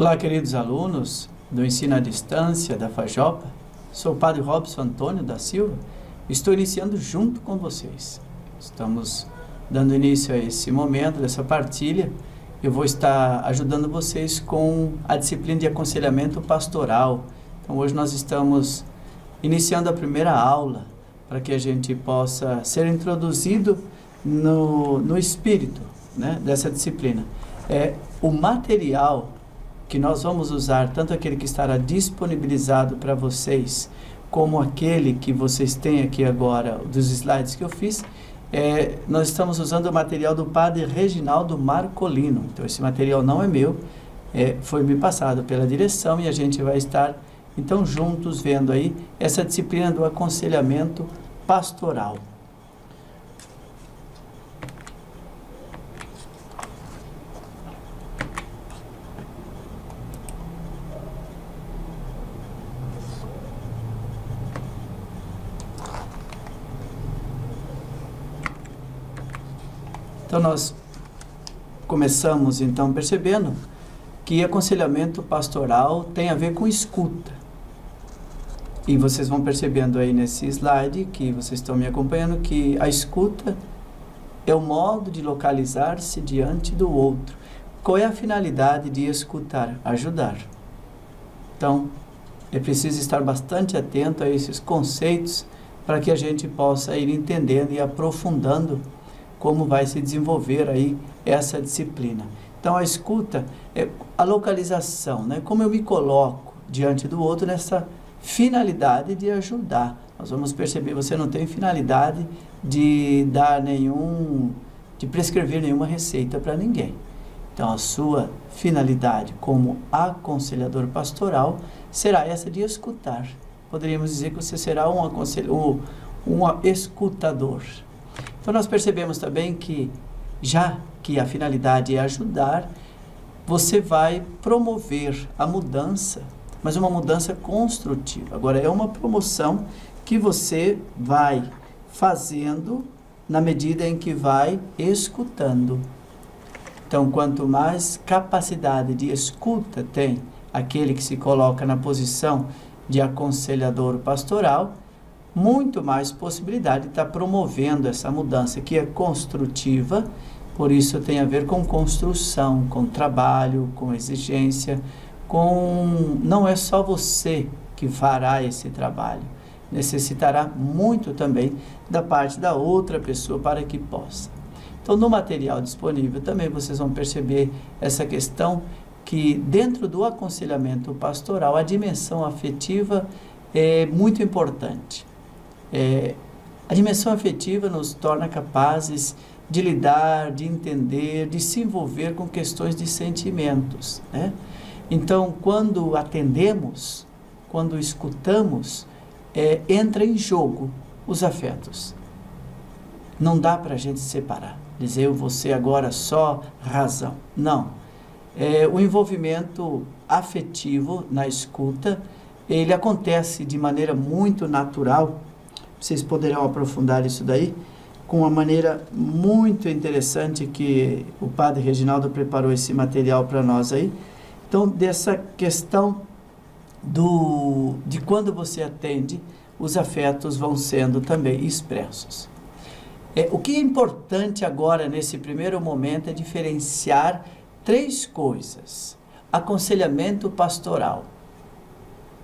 Olá, queridos alunos do Ensino à Distância da FAJOPA. Sou o Padre Robson Antônio da Silva. Estou iniciando junto com vocês. Estamos dando início a esse momento, dessa partilha. Eu vou estar ajudando vocês com a disciplina de aconselhamento pastoral. Então, hoje nós estamos iniciando a primeira aula para que a gente possa ser introduzido no espírito, né, dessa disciplina. O material que nós vamos usar, tanto aquele que estará disponibilizado para vocês, como aquele que vocês têm aqui agora, dos slides que eu fiz, nós estamos usando o material do Padre Reginaldo Marcolino. Então, esse material não é meu, foi me passado pela direção e a gente vai estar, então, juntos vendo aí essa disciplina do aconselhamento pastoral. Então, nós começamos, então, percebendo que aconselhamento pastoral tem a ver com escuta. E vocês vão percebendo aí nesse slide, que vocês estão me acompanhando, que a escuta é o modo de localizar-se diante do outro. Qual é a finalidade de escutar? Ajudar. Então, é preciso estar bastante atento a esses conceitos para que a gente possa ir entendendo e aprofundando como vai se desenvolver aí essa disciplina. Então, a escuta é a localização, né? Como eu me coloco diante do outro nessa finalidade de ajudar. Nós vamos perceber, você não tem finalidade de dar de prescrever nenhuma receita para ninguém. Então, a sua finalidade como aconselhador pastoral será essa de escutar. Poderíamos dizer que você será um escutador. Então, nós percebemos também que, já que a finalidade é ajudar, você vai promover a mudança, mas uma mudança construtiva. Agora, é uma promoção que você vai fazendo na medida em que vai escutando. Então, quanto mais capacidade de escuta tem aquele que se coloca na posição de aconselhador pastoral, muito mais possibilidade de estar promovendo essa mudança, que é construtiva, por isso tem a ver com construção, com trabalho, com exigência, não é só você que fará esse trabalho, necessitará muito também da parte da outra pessoa para que possa. Então, no material disponível também vocês vão perceber essa questão que dentro do aconselhamento pastoral a dimensão afetiva é muito importante. A dimensão afetiva nos torna capazes de lidar, de entender, de se envolver com questões de sentimentos, né? Então, quando atendemos, quando escutamos, entra em jogo os afetos. Não dá para a gente separar, dizer eu vou ser agora só razão. Não. O envolvimento afetivo na escuta, ele acontece de maneira muito natural. Vocês poderão aprofundar isso daí com uma maneira muito interessante que o Padre Reginaldo preparou esse material para nós aí. Então, dessa questão de quando você atende, os afetos vão sendo também expressos. O que é importante agora, nesse primeiro momento, é diferenciar três coisas. Aconselhamento pastoral.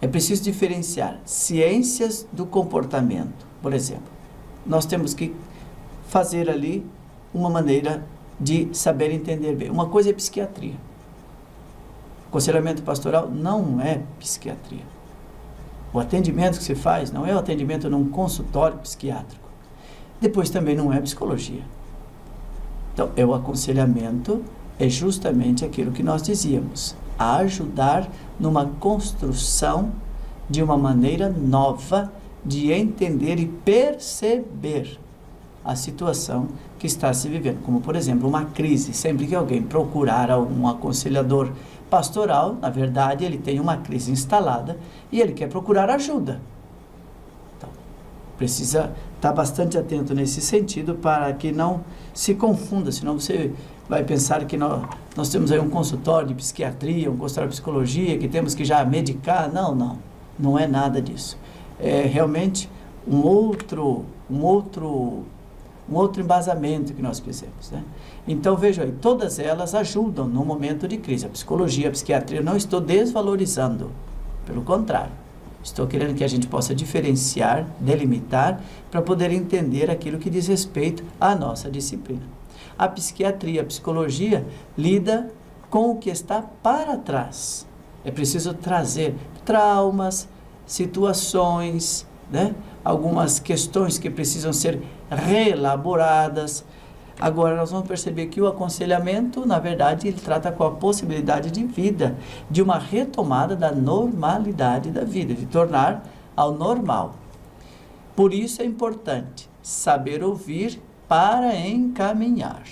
É preciso diferenciar ciências do comportamento. Por exemplo, nós temos que fazer ali uma maneira de saber entender bem. Uma coisa é psiquiatria. Aconselhamento pastoral não é psiquiatria. O atendimento que se faz não é o atendimento num consultório psiquiátrico. Depois também não é psicologia. Então, o aconselhamento é justamente aquilo que nós dizíamos, a ajudar numa construção de uma maneira nova de entender e perceber a situação que está se vivendo. Como, por exemplo, uma crise. Sempre que alguém procurar um aconselhador pastoral, na verdade, ele tem uma crise instalada e ele quer procurar ajuda. Então, precisa estar bastante atento nesse sentido para que não se confunda, senão vai pensar que nós temos aí um consultório de psiquiatria, um consultório de psicologia, que temos que já medicar. Não é nada disso. É realmente um outro embasamento que nós fizemos, né? Então, veja aí, todas elas ajudam no momento de crise. A psicologia, a psiquiatria, não estou desvalorizando, pelo contrário. Estou querendo que a gente possa diferenciar, delimitar, para poder entender aquilo que diz respeito à nossa disciplina. A psiquiatria, a psicologia, lida com o que está para trás. É preciso trazer traumas, situações, né? Algumas questões que precisam ser reelaboradas. Agora, nós vamos perceber que o aconselhamento, na verdade, ele trata com a possibilidade de vida, de uma retomada da normalidade da vida, de tornar ao normal. Por isso é importante saber ouvir para encaminhar.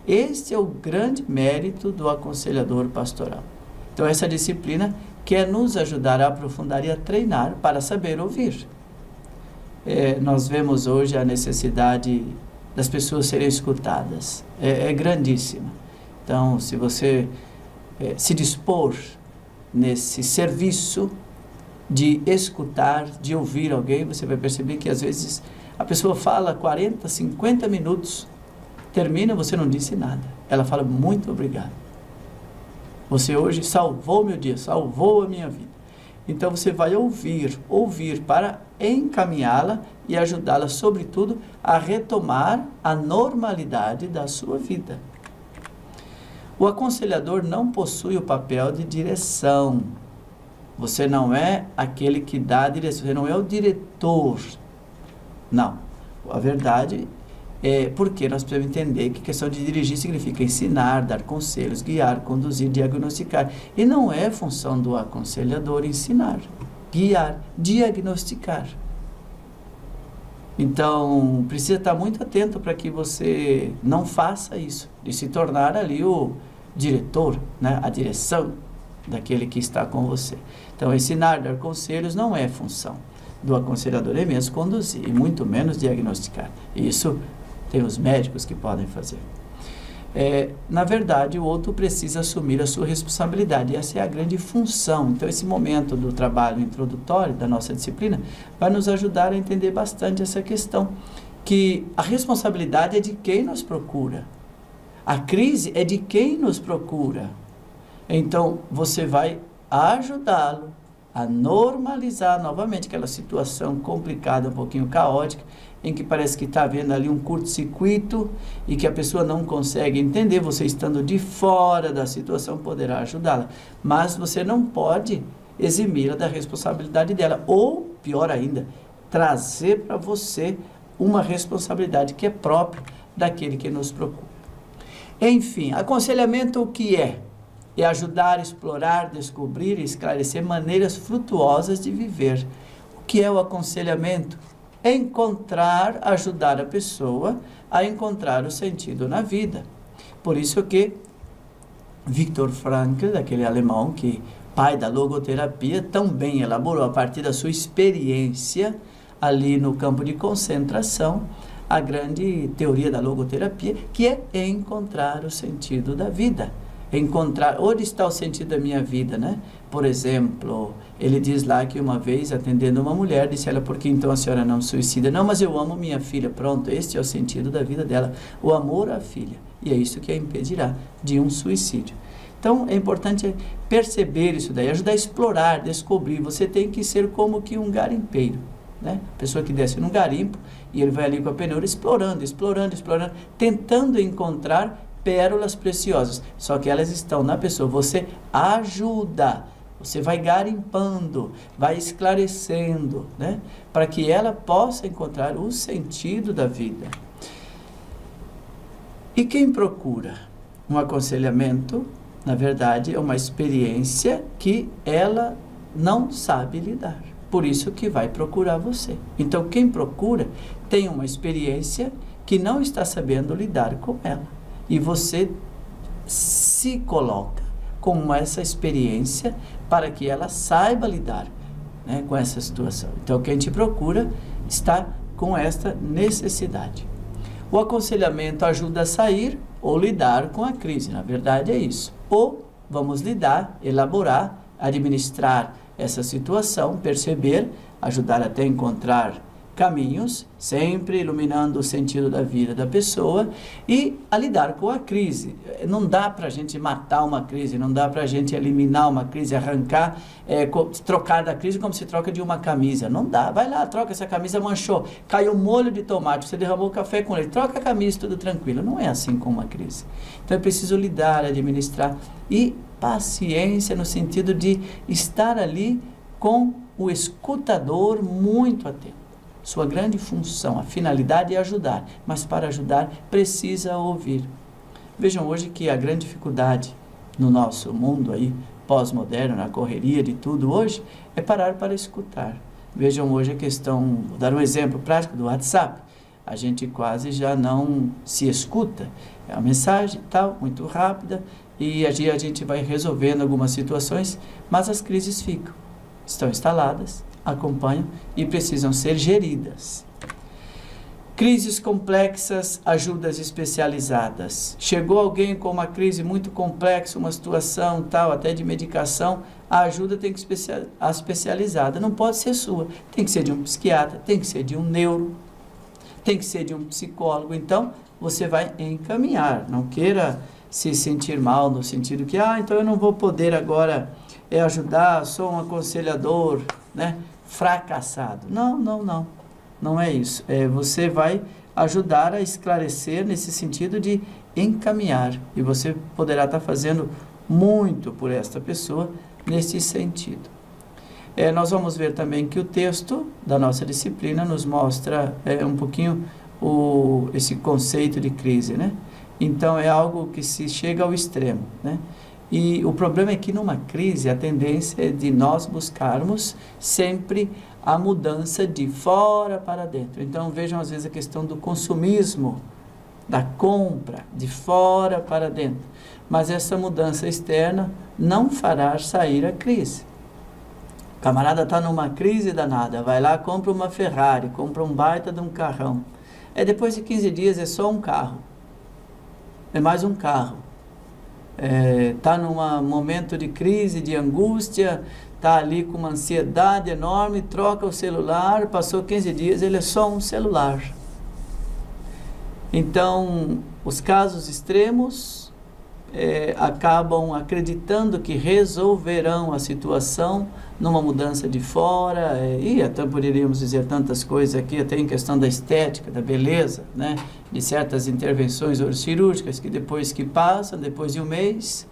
Esse é o grande mérito do aconselhador pastoral. Então, essa disciplina quer nos ajudar a aprofundar e a treinar para saber ouvir. Nós vemos hoje a necessidade das pessoas serem escutadas. É grandíssima. Então, se você se dispor nesse serviço de escutar, de ouvir alguém, você vai perceber que às vezes a pessoa fala 40, 50 minutos, termina, você não disse nada. Ela fala, muito obrigado. Você hoje salvou meu dia, salvou a minha vida. Então você vai ouvir para encaminhá-la e ajudá-la, sobretudo, a retomar a normalidade da sua vida. O aconselhador não possui o papel de direção. Você não é aquele que dá a direção, você não é o diretor. Não. A verdade é porque nós precisamos entender que questão de dirigir significa ensinar, dar conselhos, guiar, conduzir, diagnosticar. E não é função do aconselhador ensinar, guiar, diagnosticar. Então, precisa estar muito atento para que você não faça isso, de se tornar ali o diretor, né? A direção daquele que está com você. Então, ensinar, dar conselhos não é função do aconselhador, é mesmo conduzir, e muito menos diagnosticar. Isso tem os médicos que podem fazer. Na verdade, o outro precisa assumir a sua responsabilidade. Essa é a grande função. Então, esse momento do trabalho introdutório da nossa disciplina vai nos ajudar a entender bastante essa questão, que a responsabilidade é de quem nos procura. A crise é de quem nos procura. Então, você vai ajudá-lo a normalizar novamente aquela situação complicada, um pouquinho caótica, em que parece que está havendo ali um curto-circuito e que a pessoa não consegue entender. Você, estando de fora da situação, poderá ajudá-la. Mas você não pode eximi-la da responsabilidade dela. Ou, pior ainda, trazer para você uma responsabilidade que é própria daquele que nos procura. Enfim, aconselhamento o que é? É ajudar, explorar, descobrir e esclarecer maneiras frutuosas de viver. O que é o aconselhamento? Ajudar a pessoa a encontrar o sentido na vida. Por isso que Viktor Frankl, aquele alemão que pai da logoterapia, também elaborou a partir da sua experiência ali no campo de concentração a grande teoria da logoterapia, que é encontrar o sentido da vida. Encontrar onde está o sentido da minha vida, né? Por exemplo, ele diz lá que uma vez, atendendo uma mulher, disse ela, por que então a senhora não suicida? Não, mas eu amo minha filha. Pronto, este é o sentido da vida dela, o amor à filha. E é isso que a impedirá de um suicídio. Então, é importante perceber isso daí, ajudar a explorar, descobrir. Você tem que ser como que um garimpeiro, né? A pessoa que desce num garimpo e ele vai ali com a peneira explorando, tentando encontrar pérolas preciosas, só que elas estão na pessoa. Você ajuda, você vai garimpando, vai esclarecendo, né? Para que ela possa encontrar o sentido da vida. E quem procura um aconselhamento, na verdade, é uma experiência que ela não sabe lidar. Por isso que vai procurar você. Então, quem procura tem uma experiência que não está sabendo lidar com ela. E você se coloca com essa experiência para que ela saiba lidar, né, com essa situação. Então, quem te procura está com esta necessidade. O aconselhamento ajuda a sair ou lidar com a crise. Na verdade é isso. Ou vamos lidar, elaborar, administrar essa situação, perceber, ajudar até a encontrar caminhos, sempre iluminando o sentido da vida da pessoa e a lidar com a crise. Não dá para a gente matar uma crise, não dá para a gente eliminar uma crise, arrancar, trocar da crise como se troca de uma camisa. Não dá. Vai lá, troca essa camisa, manchou, caiu um molho de tomate, você derramou café com leite, troca a camisa, tudo tranquilo. Não é assim com uma crise. Então é preciso lidar, administrar e paciência no sentido de estar ali com o escutador muito atento. Sua grande função, a finalidade é ajudar, mas para ajudar precisa ouvir. Vejam hoje que a grande dificuldade no nosso mundo aí, pós-moderno, na correria de tudo hoje, é parar para escutar. Vejam hoje a questão, vou dar um exemplo prático do WhatsApp. A gente quase já não se escuta. É uma mensagem tal, muito rápida, e a gente vai resolvendo algumas situações, mas as crises ficam, estão instaladas, acompanham e precisam ser geridas. Crises complexas, ajudas especializadas. Chegou alguém com uma crise muito complexa, uma situação tal, até de medicação, a ajuda tem que ser especializada. Não pode ser sua. Tem que ser de um psiquiatra, tem que ser de um neuro, tem que ser de um psicólogo. Então, você vai encaminhar. Não queira se sentir mal no sentido que, então eu não vou poder agora ajudar, sou um aconselhador, né? Fracassado. Não é isso. Você vai ajudar a esclarecer nesse sentido de encaminhar. E você poderá estar fazendo muito por esta pessoa nesse sentido. Nós vamos ver também que o texto da nossa disciplina nos mostra um pouquinho esse conceito de crise, né? Então, é algo que se chega ao extremo, né? E o problema é que numa crise a tendência é de nós buscarmos sempre a mudança de fora para dentro. Então vejam às vezes a questão do consumismo, da compra, de fora para dentro. Mas essa mudança externa não fará sair a crise. O camarada está numa crise danada, vai lá, compra uma Ferrari, compra um baita de um carrão. Depois de 15 dias é só um carro, é mais um carro. Está num momento de crise, de angústia, está ali com uma ansiedade enorme, troca o celular, passou 15 dias, ele é só um celular. Então, os casos extremos acabam acreditando que resolverão a situação numa mudança de fora, e até poderíamos dizer tantas coisas aqui, até em questão da estética, da beleza, né? De certas intervenções cirúrgicas que depois que passam, depois de um mês,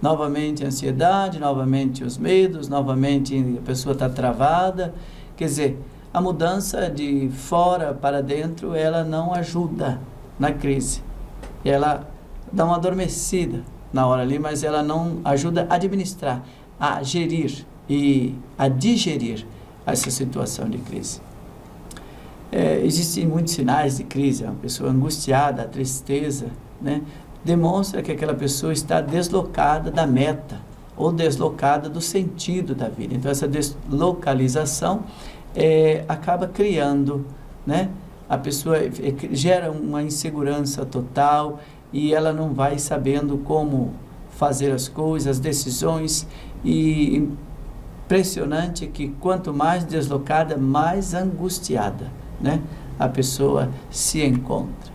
novamente a ansiedade, novamente os medos, novamente a pessoa está travada. Quer dizer, a mudança de fora para dentro, ela não ajuda na crise. Ela dá uma adormecida na hora ali, mas ela não ajuda a administrar, a gerir e a digerir essa situação de crise. Existem muitos sinais de crise. Uma pessoa angustiada, a tristeza, né, demonstra que aquela pessoa está deslocada da meta ou deslocada do sentido da vida. Então essa deslocalização acaba criando, né, a pessoa gera uma insegurança total e ela não vai sabendo como fazer as coisas, as decisões, e impressionante que quanto mais deslocada, mais angustiada, né, a pessoa se encontra.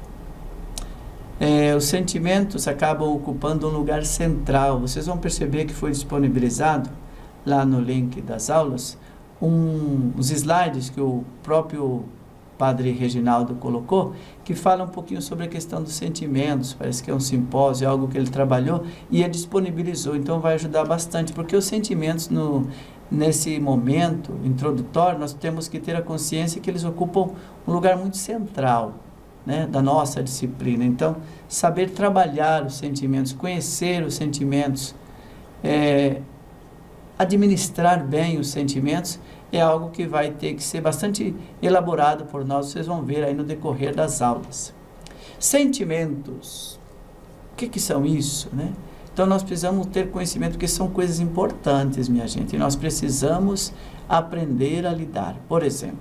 Os sentimentos acabam ocupando um lugar central. Vocês vão perceber que foi disponibilizado lá no link das aulas uns slides que o próprio Padre Reginaldo colocou, que fala um pouquinho sobre a questão dos sentimentos. Parece que é um simpósio, algo que ele trabalhou e disponibilizou. Então vai ajudar bastante, porque os sentimentos nesse momento introdutório, nós temos que ter a consciência que eles ocupam um lugar muito central, né, da nossa disciplina. Então, saber trabalhar os sentimentos, conhecer os sentimentos, administrar bem os sentimentos, é algo que vai ter que ser bastante elaborado por nós. Vocês vão ver aí no decorrer das aulas. Sentimentos. O que são isso, né? Então, nós precisamos ter conhecimento, porque são coisas importantes, minha gente. E nós precisamos aprender a lidar. Por exemplo,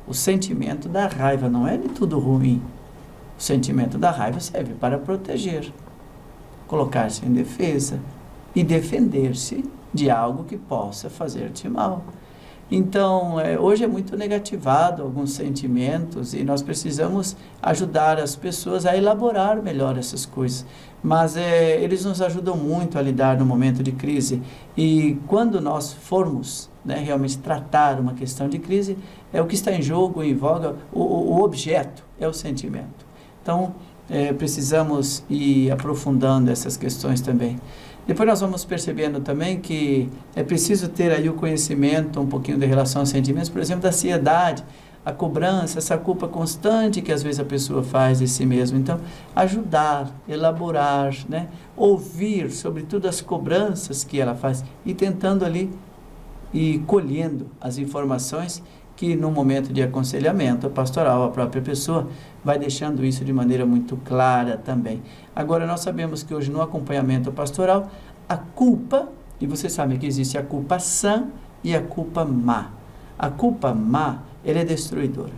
o sentimento da raiva não é de tudo ruim. O sentimento da raiva serve para proteger, colocar-se em defesa e defender-se de algo que possa fazer-te mal. Então, hoje é muito negativado alguns sentimentos e nós precisamos ajudar as pessoas a elaborar melhor essas coisas. Mas eles nos ajudam muito a lidar no momento de crise. E quando nós formos, né, realmente tratar uma questão de crise, o que está em jogo, em voga, o objeto é o sentimento. Então, precisamos ir aprofundando essas questões também. Depois nós vamos percebendo também que é preciso ter aí o conhecimento um pouquinho de relação aos sentimentos, por exemplo, da ansiedade, a cobrança, essa culpa constante que às vezes a pessoa faz de si mesma. Então, ajudar, elaborar, né? Ouvir, sobretudo, as cobranças que ela faz e tentando ali e colhendo as informações que no momento de aconselhamento pastoral, a própria pessoa vai deixando isso de maneira muito clara também. Agora, nós sabemos que hoje no acompanhamento pastoral, a culpa, e vocês sabem que existe a culpa sã e a culpa má. A culpa má, ela é destruidora.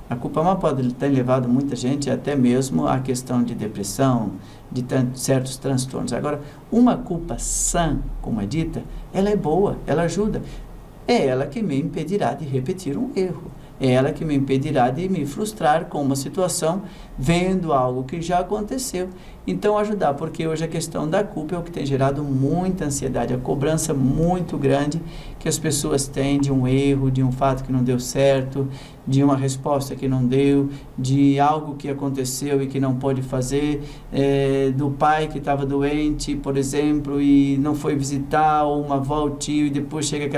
A culpa má pode ter levado muita gente até mesmo à questão de depressão, de certos transtornos. Agora, uma culpa sã, como é dita, ela é boa, ela ajuda. É ela que me impedirá de repetir um erro. É ela que me impedirá de me frustrar com uma situação, vendo algo que já aconteceu. Então, ajudar, porque hoje a questão da culpa é o que tem gerado muita ansiedade, a cobrança muito grande que as pessoas têm de um erro, de um fato que não deu certo, de uma resposta que não deu, de algo que aconteceu e que não pode fazer, do pai que estava doente, por exemplo, e não foi visitar, ou uma avó, o tio, e depois chega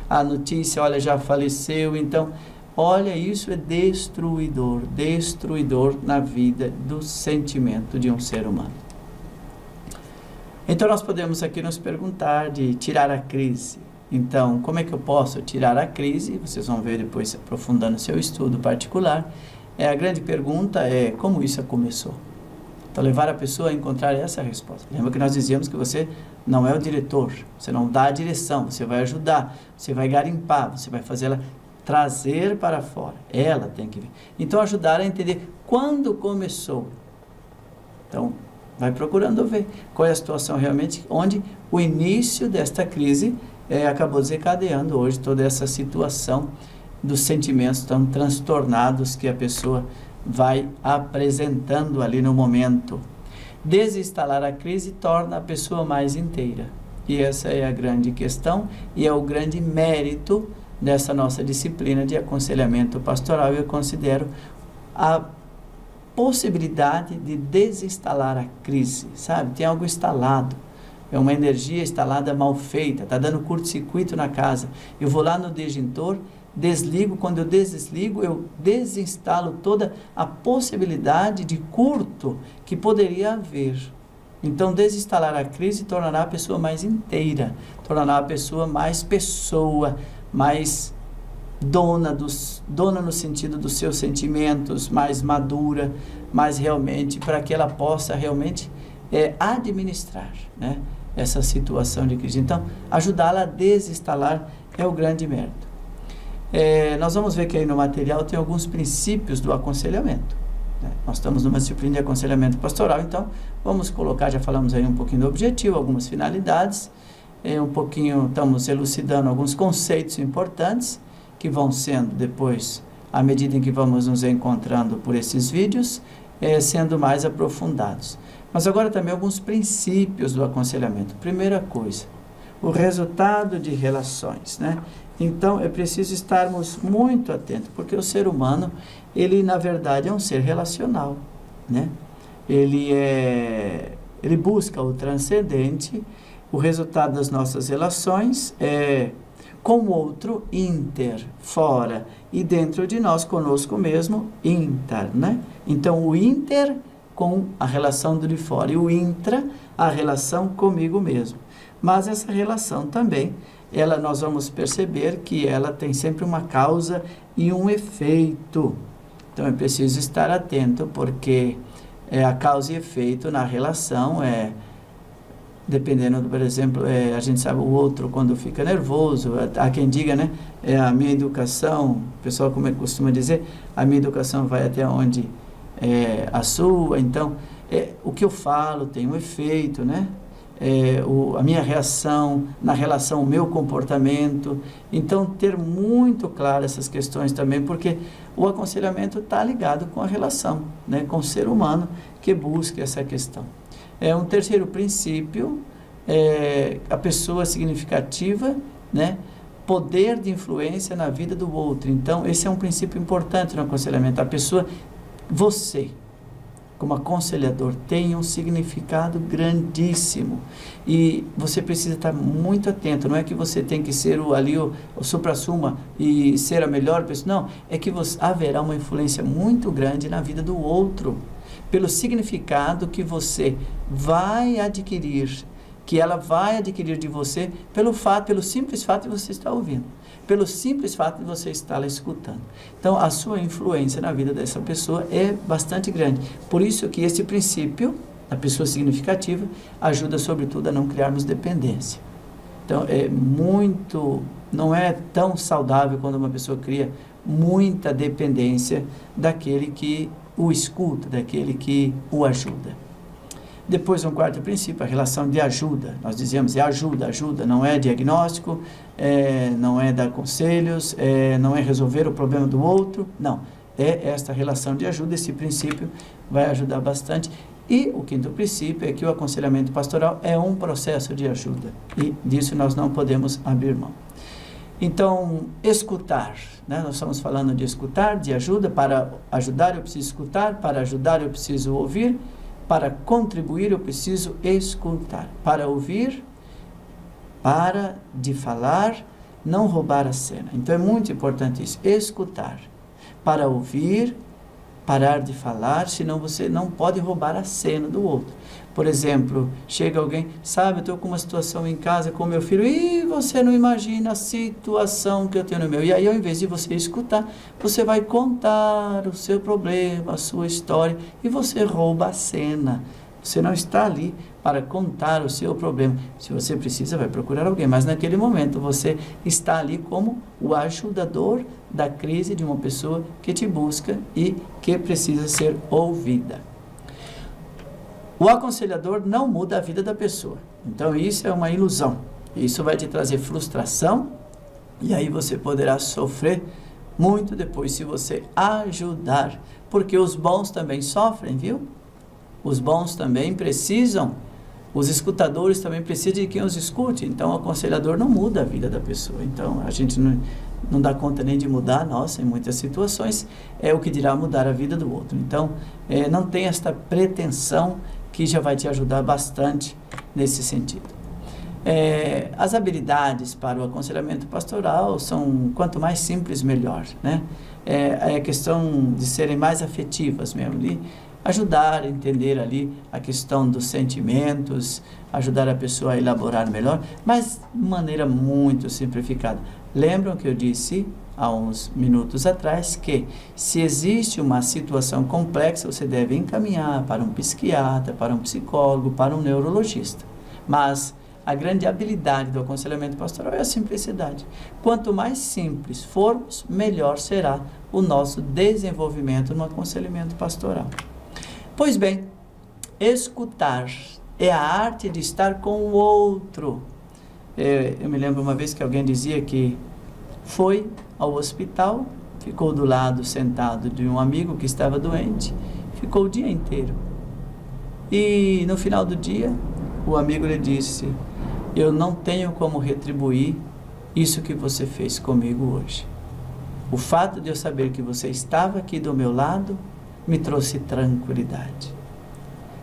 a notícia, olha, já faleceu. Então, olha, isso é destruidor na vida do sentimento de um ser humano. Então, nós podemos aqui nos perguntar de tirar a crise. Então, como é que eu posso tirar a crise? Vocês vão ver depois, aprofundando o seu estudo particular. A grande pergunta é, como isso começou? Então, levar a pessoa a encontrar essa resposta. Lembra que nós dizíamos que você não é o diretor, você não dá a direção, você vai ajudar, você vai garimpar, você vai fazer ela trazer para fora. Ela tem que vir. Então, ajudar a entender quando começou. Então, vai procurando ver qual é a situação realmente, onde o início desta crise acabou desencadeando hoje toda essa situação dos sentimentos tão transtornados que a pessoa vai apresentando ali no momento. Desinstalar a crise torna a pessoa mais inteira. E essa é a grande questão e é o grande mérito dessa nossa disciplina de aconselhamento pastoral. Eu considero a possibilidade de desinstalar a crise, sabe? Tem algo instalado, é uma energia instalada mal feita, está dando curto-circuito na casa. Eu vou lá no disjuntor, desligo, quando eu desligo, eu desinstalo toda a possibilidade de curto que poderia haver. Então, desinstalar a crise tornará a pessoa mais inteira, tornará a pessoa mais pessoa, mais dona no sentido dos seus sentimentos, mais madura, mais realmente, para que ela possa realmente administrar, né, essa situação de crise. Então, ajudá-la a desinstalar é o grande mérito. Nós vamos ver que aí no material tem alguns princípios do aconselhamento. Nós estamos numa disciplina de aconselhamento pastoral, então vamos colocar, já falamos aí um pouquinho do objetivo, algumas finalidades, estamos elucidando alguns conceitos importantes que vão sendo depois, à medida em que vamos nos encontrando por esses vídeos, sendo mais aprofundados. Mas agora também alguns princípios do aconselhamento. Primeira coisa, o resultado de relações, né? Então, é preciso estarmos muito atentos, porque o ser humano, ele na verdade é um ser relacional, né? Ele busca o transcendente, o resultado das nossas relações é com o outro, inter, fora, e dentro de nós, conosco mesmo, inter, né? Então, o inter com a relação do de fora e o intra, a relação comigo mesmo. Mas essa relação também, nós vamos perceber que ela tem sempre uma causa e um efeito. Então, é preciso estar atento, porque a causa e efeito na relação dependendo, por exemplo, a gente sabe o outro quando fica nervoso, há quem diga, né, a minha educação, o pessoal como costuma dizer, a minha educação vai até onde a sua. Então, o que eu falo tem um efeito, né? A minha reação, na relação ao meu comportamento. Então, ter muito claro essas questões também, porque o aconselhamento está ligado com a relação, né, com o ser humano que busca essa questão. Um terceiro princípio, a pessoa significativa, né, poder de influência na vida do outro. Então, esse é um princípio importante no aconselhamento. A pessoa, você, como aconselhador, tem um significado grandíssimo e você precisa estar muito atento. Não é que você tem que ser o supra-suma e ser a melhor pessoa, não, é que haverá uma influência muito grande na vida do outro, pelo significado que você vai adquirir, que ela vai adquirir de você, pelo simples fato de você estar ouvindo, pelo simples fato de você estar escutando. Então, a sua influência na vida dessa pessoa é bastante grande. Por isso que esse princípio, a pessoa significativa, ajuda sobretudo a não criarmos dependência. Então, não é tão saudável quando uma pessoa cria muita dependência daquele que o escuta, daquele que o ajuda. Depois, um quarto princípio, a relação de ajuda. Nós dizemos, ajuda, não é diagnóstico, não é dar conselhos, não é resolver o problema do outro, não. É esta relação de ajuda, esse princípio vai ajudar bastante. E o quinto princípio é que o aconselhamento pastoral é um processo de ajuda, e disso nós não podemos abrir mão. Então, escutar, né? Nós estamos falando de escutar, de ajuda. Para ajudar eu preciso escutar, para ajudar eu preciso ouvir, para contribuir eu preciso escutar. Para ouvir, para de falar, não roubar a cena. Então é muito importante isso, escutar. Para ouvir, parar de falar, senão você não pode roubar a cena do outro. Por exemplo, chega alguém, sabe, eu estou com uma situação em casa com meu filho, e você não imagina a situação que eu tenho no meu. E aí, ao invés de você escutar, você vai contar o seu problema, a sua história, e você rouba a cena. Você não está ali para contar o seu problema. Se você precisa, vai procurar alguém, mas naquele momento você está ali como o ajudador da crise de uma pessoa que te busca e que precisa ser ouvida. O aconselhador não muda a vida da pessoa. Então isso é uma ilusão. Isso vai te trazer frustração e aí você poderá sofrer muito depois se você ajudar. Porque os bons também sofrem, viu? Os bons também precisam, os escutadores também precisam de quem os escute. Então o aconselhador não muda a vida da pessoa. Então a gente não dá conta nem de mudar, nossa, em muitas situações, é o que dirá mudar a vida do outro. Então não tem esta pretensão, que já vai te ajudar bastante nesse sentido. As habilidades para o aconselhamento pastoral são, quanto mais simples, melhor, né? É a questão de serem mais afetivas mesmo, de ajudar a entender ali a questão dos sentimentos, ajudar a pessoa a elaborar melhor, mas de maneira muito simplificada. Lembram que eu disse há uns minutos atrás que se existe uma situação complexa, você deve encaminhar para um psiquiatra, para um psicólogo, para um neurologista. Mas a grande habilidade do aconselhamento pastoral é a simplicidade. Quanto mais simples formos, melhor será o nosso desenvolvimento no aconselhamento pastoral. Pois bem, escutar é a arte de estar com o outro. Eu me lembro uma vez que alguém dizia que foi ao hospital, ficou do lado sentado de um amigo que estava doente, ficou o dia inteiro. E no final do dia, o amigo lhe disse: eu não tenho como retribuir isso que você fez comigo hoje. O fato de eu saber que você estava aqui do meu lado me trouxe tranquilidade.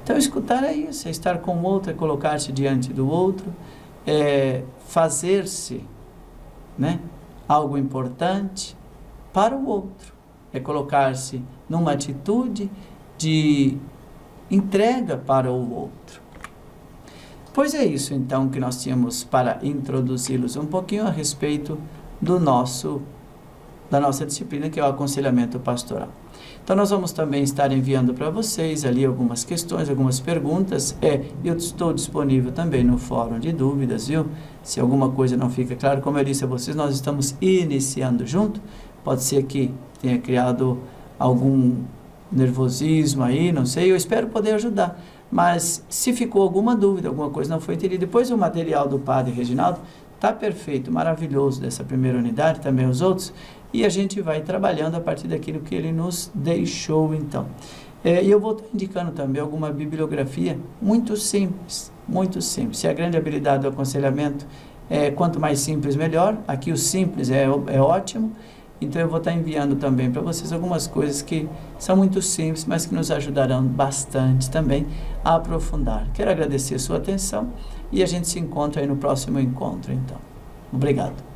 Então, escutar é isso, é estar com o outro, é colocar-se diante do outro, é fazer-se, né, algo importante para o outro, é colocar-se numa atitude de entrega para o outro. Pois é isso, então, que nós tínhamos para introduzi-los um pouquinho a respeito da nossa disciplina, que é o aconselhamento pastoral. Então, nós vamos também estar enviando para vocês ali algumas questões, algumas perguntas. Eu estou disponível também no fórum de dúvidas, viu? Se alguma coisa não fica claro, como eu disse a vocês, nós estamos iniciando junto. Pode ser que tenha criado algum nervosismo aí, não sei, eu espero poder ajudar. Mas se ficou alguma dúvida, alguma coisa não foi entendida, depois o material do Padre Reginaldo está perfeito, maravilhoso dessa primeira unidade, também os outros, e a gente vai trabalhando a partir daquilo que ele nos deixou, então. E eu vou estar indicando também alguma bibliografia muito simples, muito simples. Se a grande habilidade do aconselhamento quanto mais simples, melhor. Aqui o simples é ótimo. Então eu vou estar enviando também para vocês algumas coisas que são muito simples, mas que nos ajudarão bastante também a aprofundar. Quero agradecer a sua atenção e a gente se encontra aí no próximo encontro, então. Obrigado.